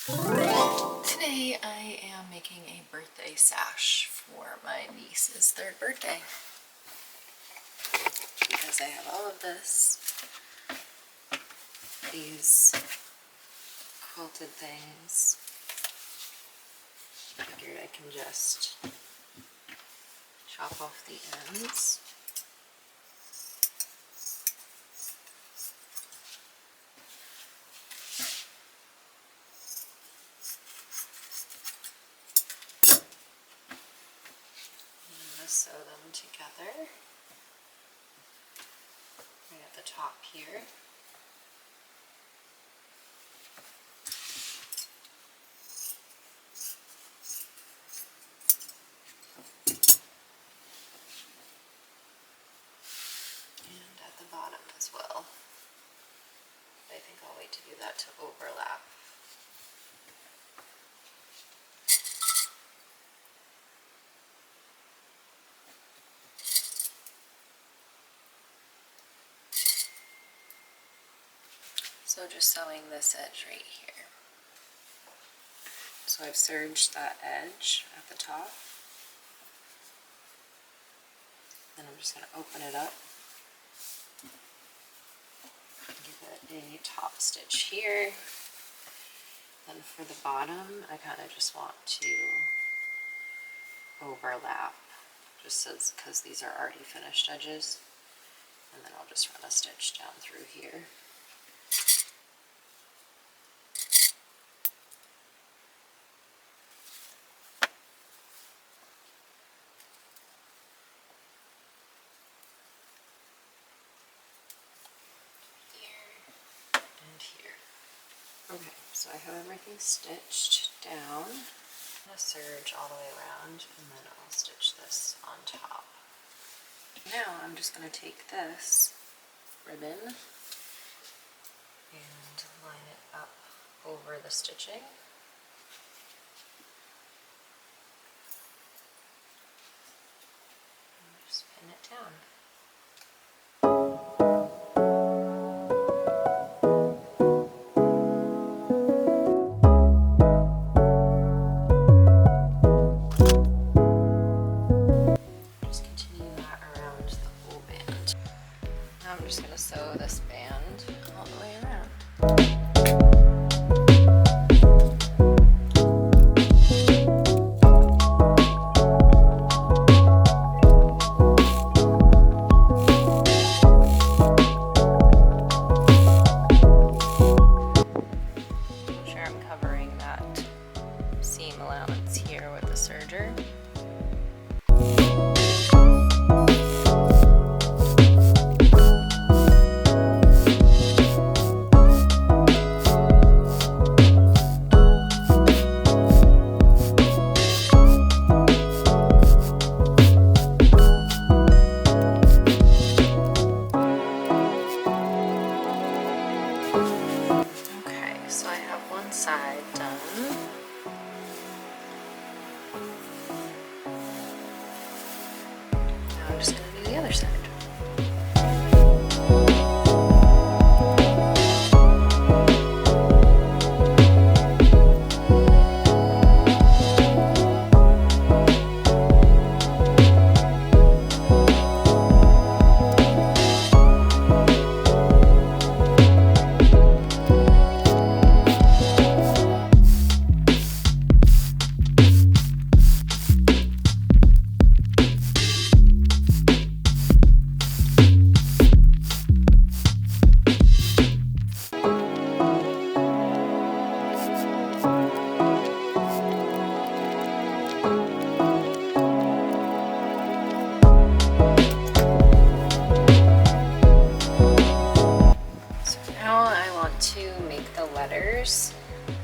Today I am making a birthday sash for my niece's 3rd birthday because I have all of these quilted things. I figured I can just chop off the ends. Sew them together right at the top here. And at the bottom as well. But I think I'll wait to do that to overlap. So just sewing this edge right here. So I've serged that edge at the top. Then I'm just going to open it up. Give it a top stitch here. Then for the bottom, I kind of just want to overlap, just because these are already finished edges. And then I'll just run a stitch down through here. Okay, so I have everything stitched down. I'm going to serge all the way around and then I'll stitch this on top. Now I'm just going to take this ribbon and line it up over the stitching. And just pin it down. I'm just going to sew this band all the way around. Make sure I'm covering that seam allowance here with the serger. Side done. Now I'm just going to do the other side.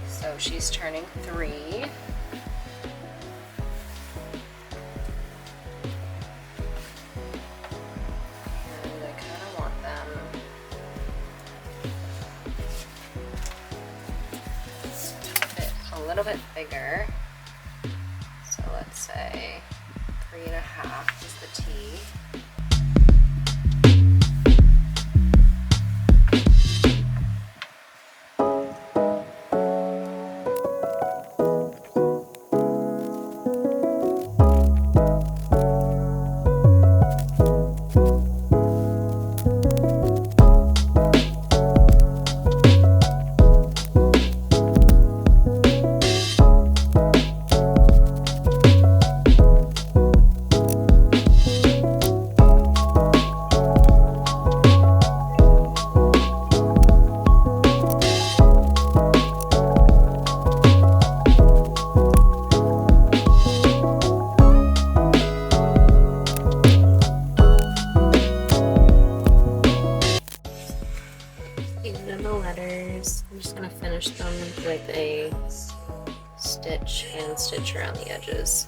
So she's turning 3. And I kind of want them a little bit bigger. So let's say 3.5 is the T. with a hand stitch around the edges.